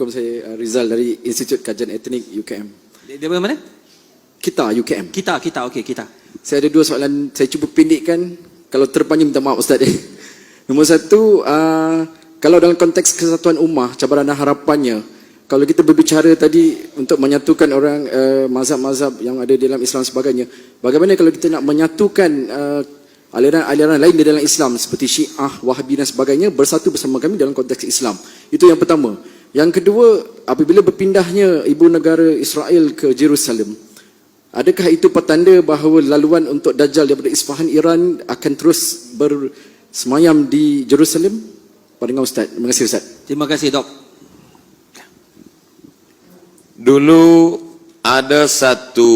Assalamualaikum, saya Rizal dari Institut Kajian Etnik UKM. Dia mana? Kita UKM. Kita, okey, kita. Saya ada dua soalan, saya cuba pendekkan. Kalau terpanjang minta maaf Ustaz. Nombor satu, kalau dalam konteks kesatuan ummah, cabaran dan harapannya, kalau kita berbicara tadi untuk menyatukan orang mazhab-mazhab yang ada dalam Islam sebagainya, bagaimana kalau kita nak menyatukan aliran-aliran lain di dalam Islam seperti Syiah, Wahabi dan sebagainya bersatu bersama kami dalam konteks Islam? Itu yang pertama. Yang kedua, apabila berpindahnya ibu negara Israel ke Jerusalem, adakah itu petanda bahawa laluan untuk Dajjal daripada Isfahan, Iran akan terus bersemayam di Jerusalem? Pandangan Ustaz. Terima kasih Ustaz. Terima kasih Dok. Dulu ada satu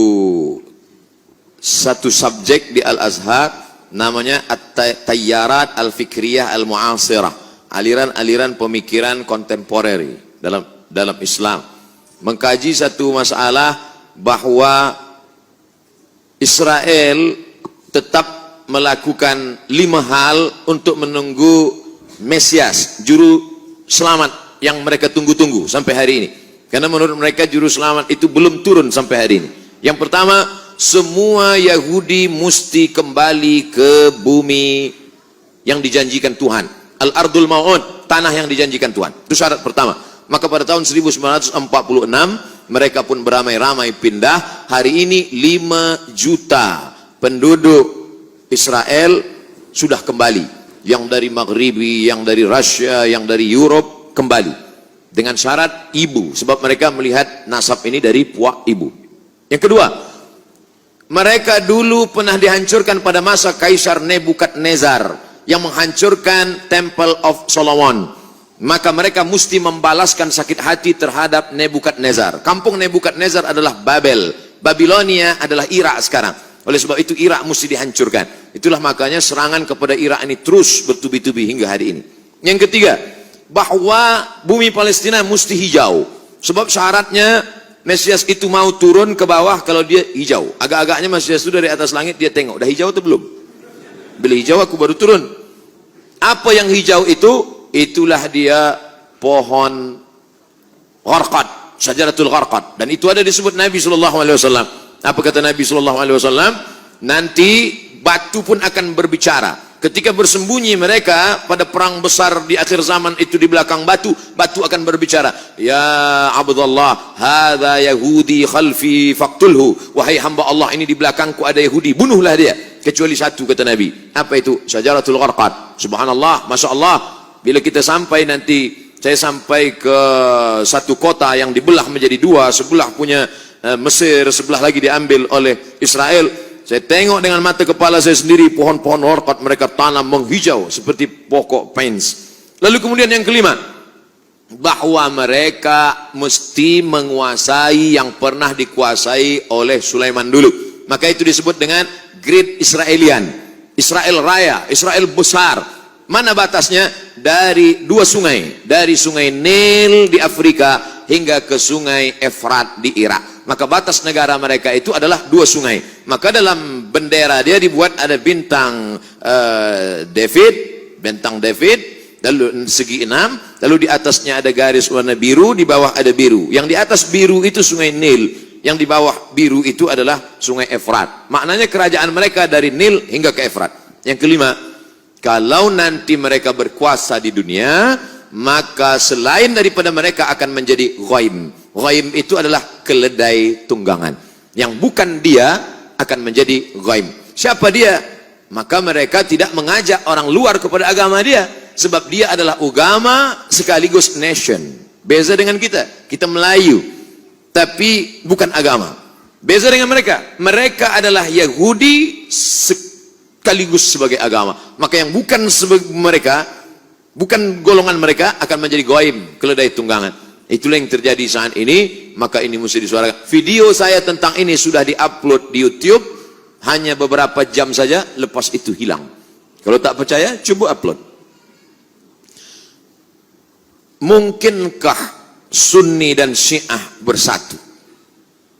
subjek di Al-Azhar namanya At-Tayyarat Al-Fikriyah Al-Mu'asirah, aliran-aliran pemikiran kontemporer dalam Islam, mengkaji satu masalah bahawa Israel tetap melakukan 5 hal untuk menunggu Mesias, juru selamat yang mereka tunggu-tunggu sampai hari ini. Karena menurut mereka juru selamat itu belum turun sampai hari ini. Yang pertama, semua Yahudi mesti kembali ke bumi yang dijanjikan Tuhan. Al-Ardul Mau'ud, tanah yang dijanjikan Tuhan. Itu syarat pertama. Maka pada tahun 1946 mereka pun beramai-ramai pindah. Hari ini 5 juta penduduk Israel sudah kembali. Yang dari Maghribi, yang dari Rusia, yang dari Europe kembali. Dengan syarat ibu, sebab mereka melihat nasab ini dari puak ibu. Yang kedua, mereka dulu pernah dihancurkan pada masa Kaisar Nebukadnezar yang menghancurkan Temple of Solomon. Maka mereka mesti membalaskan sakit hati terhadap Nebukadnezar. Kampung Nebukadnezar adalah Babel, Babilonia adalah Irak sekarang. Oleh sebab itu Irak mesti dihancurkan. Itulah makanya serangan kepada Irak ini terus bertubi-tubi hingga hari ini. Yang ketiga, bahwa bumi Palestina mesti hijau. Sebab syaratnya Mesias itu mau turun ke bawah kalau dia hijau. Agak-agaknya Mesias itu dari atas langit dia tengok, dah hijau atau belum? Bila hijau aku baru turun. Apa yang hijau itu? Itulah dia pohon gharqad, syajaratul gharqad. Dan itu ada disebut Nabi SAW. Apa kata Nabi SAW? Nanti batu pun akan berbicara. Ketika bersembunyi mereka pada perang besar di akhir zaman itu di belakang batu, batu akan berbicara. Ya Abdullah, hadza Yahudi khalfi faqtulhu. Wahai hamba Allah, ini di belakangku ada Yahudi, bunuhlah dia. Kecuali satu, kata Nabi. Apa itu? Syajaratul gharqad. Subhanallah, Masya Allah. Bila kita sampai nanti, saya sampai ke satu kota yang dibelah menjadi 2, sebelah punya Mesir, sebelah lagi diambil oleh Israel. Saya tengok dengan mata kepala saya sendiri pohon-pohon gharqad mereka tanam menghijau seperti pokok pines. Lalu kemudian yang kelima, bahwa mereka mesti menguasai yang pernah dikuasai oleh Sulaiman dulu. Maka itu disebut dengan Great Israelian, Israel Raya, Israel besar. Mana batasnya? Dari 2 sungai, dari sungai Nil di Afrika hingga ke sungai Efrat di Irak. Maka batas negara mereka itu adalah 2 sungai. Maka dalam bendera dia dibuat ada bintang David, lalu segi 6, lalu di atasnya ada garis warna biru, di bawah ada biru. Yang di atas biru itu sungai Nil, yang di bawah biru itu adalah sungai Efrat. Maknanya kerajaan mereka dari Nil hingga ke Efrat. Yang kelima, kalau nanti mereka berkuasa di dunia, maka selain daripada mereka akan menjadi ghaim. Ghaim itu adalah keledai tunggangan. Yang bukan dia akan menjadi ghaim. Siapa dia? Maka mereka tidak mengajak orang luar kepada agama dia. Sebab dia adalah agama sekaligus nation. Beza dengan kita. Kita Melayu. Tapi bukan agama. Beza dengan mereka. Mereka adalah Yahudi sekaligus sebagai agama. Maka yang bukan mereka, bukan golongan mereka akan menjadi ghaim, keledai tunggangan. Itulah yang terjadi saat ini. Maka ini mesti disuarakan. Video saya tentang ini sudah diupload di YouTube, hanya beberapa jam saja, lepas itu hilang. Kalau tak percaya, coba upload. Mungkinkah Sunni dan Syiah bersatu?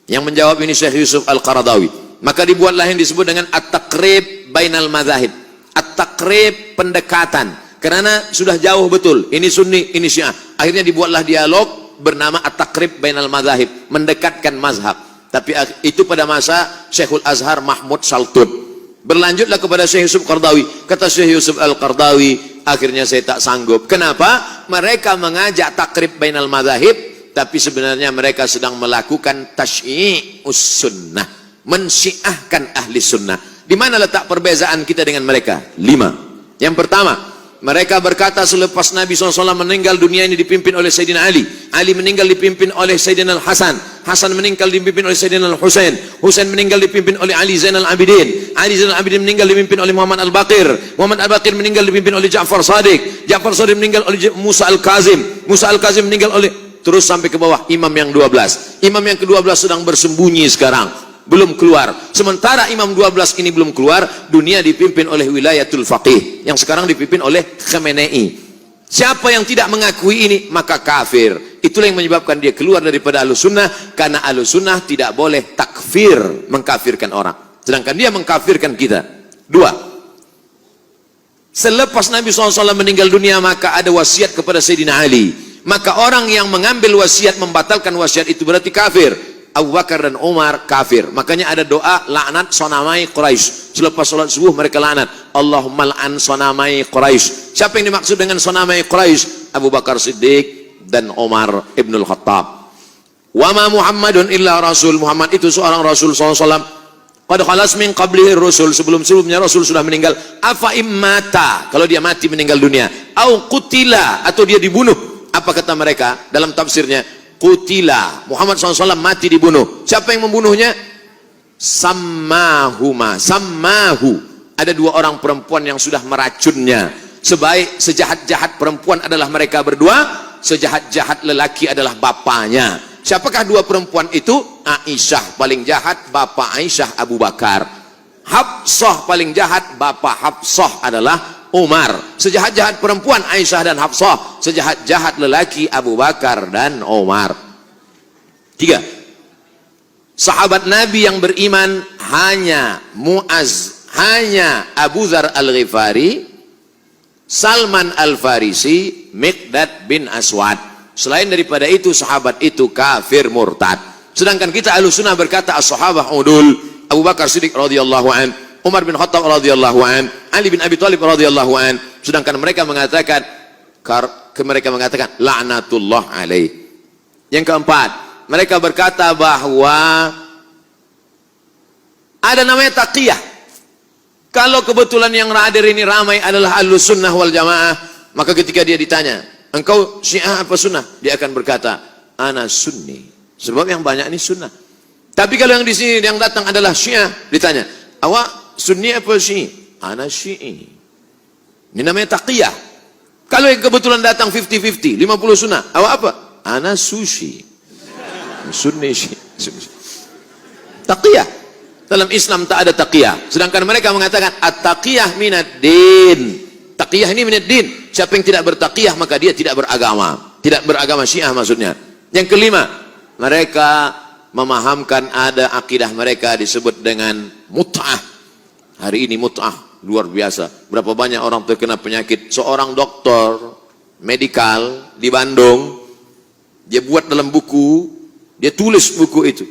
Yang menjawab ini Syekh Yusuf Al-Qaradawi. Maka dibuatlah yang disebut dengan At-Taqrib Bainal Madzahib. At-Taqrib, pendekatan. Karena sudah jauh betul. Ini Sunni, ini Syiah. Akhirnya dibuatlah dialog bernama At-Taqrib Bainal Madzahib, mendekatkan mazhab. Tapi itu pada masa Syekhul Azhar Mahmud Saltun. Berlanjutlah kepada Syekh Yusuf Qardawi. Kata Syekh Yusuf Al-Qardawi, akhirnya saya tak sanggup. Kenapa? Mereka mengajak takrib bainal madzahib, tapi sebenarnya mereka sedang melakukan tasyyi'us sunnah, mensyiahkan ahli sunnah. Di mana letak perbezaan kita dengan mereka? 5. Yang pertama, mereka berkata selepas Nabi SAW meninggal, dunia ini dipimpin oleh Sayyidina Ali. Ali meninggal dipimpin oleh Sayyidina Al-Hasan. Hasan meninggal dipimpin oleh Sayyidina Al-Husain. Husain meninggal dipimpin oleh Ali Zainal Abidin. Ali Zainal Abidin meninggal dipimpin oleh Muhammad Al-Baqir. Muhammad Al-Baqir meninggal dipimpin oleh Ja'far Shadiq. Ja'far Shadiq meninggal oleh Musa Al-Kazim. Musa Al-Kazim meninggal oleh, terus sampai ke bawah, imam yang 12. Imam yang ke-12 sedang bersembunyi sekarang, belum keluar. Sementara imam 12 ini belum keluar, dunia dipimpin oleh wilayatul faqih yang sekarang dipimpin oleh Khamenei. Siapa yang tidak mengakui ini maka kafir. Itulah yang menyebabkan dia keluar daripada Ahlussunnah, karena Ahlussunnah tidak boleh takfir, mengkafirkan orang, sedangkan dia mengkafirkan kita. 2. Selepas Nabi SAW meninggal dunia, maka ada wasiat kepada Sayyidina Ali. Maka orang yang mengambil wasiat, membatalkan wasiat itu berarti kafir. Abu Bakar dan Umar kafir. Makanya ada doa laknat sonamai Quraisy. Selepas sholat subuh mereka laknat, Allahumma la'an sonamai Quraisy. Siapa yang dimaksud dengan sonamai Quraisy? Abu Bakar Siddiq dan Umar Ibnul Khattab. Wa ma Muhammadun illa rasul. Muhammad itu seorang Rasul SAW. Qad khalas min qablihi rusul. Sebelum-sebelumnya Rasul sudah meninggal. Afa immata, kalau dia mati meninggal dunia, au qutila, atau dia dibunuh. Apa kata mereka dalam tafsirnya? Qutila, Muhammad SAW mati dibunuh. Siapa yang membunuhnya? Sammahuma, sammahu. Ada 2 orang perempuan yang sudah meracunnya. Sejahat-jahat perempuan adalah mereka berdua, sejahat-jahat lelaki adalah bapaknya. Siapakah 2 perempuan itu? Aisyah paling jahat, bapak Aisyah Abu Bakar. Hafsah paling jahat, bapak Hafsah adalah Umar. Sejahat-jahat perempuan Aisyah dan Hafsah, sejahat-jahat lelaki Abu Bakar dan Umar. 3. Sahabat Nabi yang beriman hanya Muaz, hanya Abu Dzar Al-Ghifari, Salman Al-Farisi, Miqdad bin Aswad. Selain daripada itu, sahabat itu kafir murtad. Sedangkan kita Ahlussunnah berkata as-sahabah udul. Abu Bakar Siddiq radhiyallahu an, Umar bin Khattab radhiyallahu an, Ali bin Abi Thalib radhiyallahu an. Sedangkan mereka mengatakan la'natullah alaih. Yang keempat, mereka berkata bahwa ada namanya taqiyah. Kalau kebetulan yang hadir ini ramai adalah Ahlussunnah wal Jamaah, maka ketika dia ditanya, engkau Syiah apa Sunnah? Dia akan berkata, ana Sunni. Sebab yang banyak ini Sunnah. Tapi kalau yang di sini yang datang adalah Syiah, ditanya, awak Sunni apa Syi'i? Ana Syi'i. Ini namanya taqiyah. Kalau yang kebetulan datang 50-50, 50 Sunnah, awak apa? Ana Sushi. Sunni Syi'i. Taqiyah. Dalam Islam tak ada taqiyah. Sedangkan mereka mengatakan at-taqiyah minad din. Taqiyah ini minad din. Siapa yang tidak bertaqiyah maka dia tidak beragama. Tidak beragama Syiah maksudnya. Yang kelima, mereka memahamkan ada akidah mereka disebut dengan mut'ah. Hari ini mut'ah luar biasa. Berapa banyak orang terkena penyakit. Seorang doktor medikal di Bandung, dia buat dalam buku, dia tulis buku itu.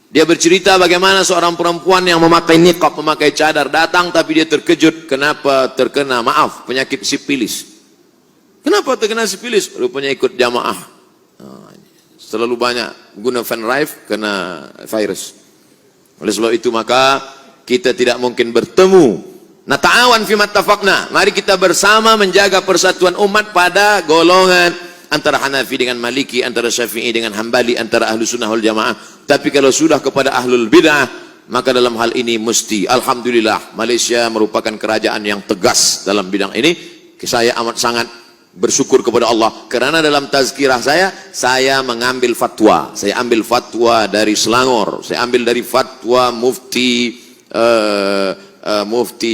Dia bercerita bagaimana seorang perempuan yang memakai niqab, memakai cadar datang, tapi dia terkejut kenapa terkena, maaf, penyakit sipilis. Kenapa terkena sipilis? Rupanya ikut jamaah. Terlalu banyak guna Van Rijk kena virus. Oleh sebab itu maka kita tidak mungkin bertemu. Nata'awan fi mattafaqna. Mari kita bersama menjaga persatuan umat pada golongan antara Hanafi dengan Maliki, antara Syafi'i dengan Hambali, antara Ahlussunnah wal Jamaah. Tapi kalau sudah kepada Ahlul Bid'ah, maka dalam hal ini mesti, alhamdulillah, Malaysia merupakan kerajaan yang tegas dalam bidang ini. Saya amat sangat bersyukur kepada Allah, kerana dalam tazkirah saya mengambil fatwa. Saya ambil fatwa dari Selangor, saya ambil dari fatwa Mufti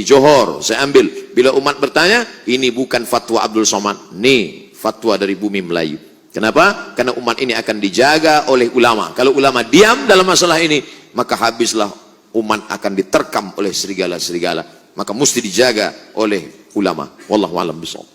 Johor, saya ambil. Bila umat bertanya, ini bukan fatwa Abdul Somad, ini fatwa dari bumi Melayu. Kenapa? Karena umat ini akan dijaga oleh ulama. Kalau ulama diam dalam masalah ini, maka habislah umat akan diterkam oleh serigala-serigala. Maka mesti dijaga oleh ulama. Wallahu a'lam bishawab.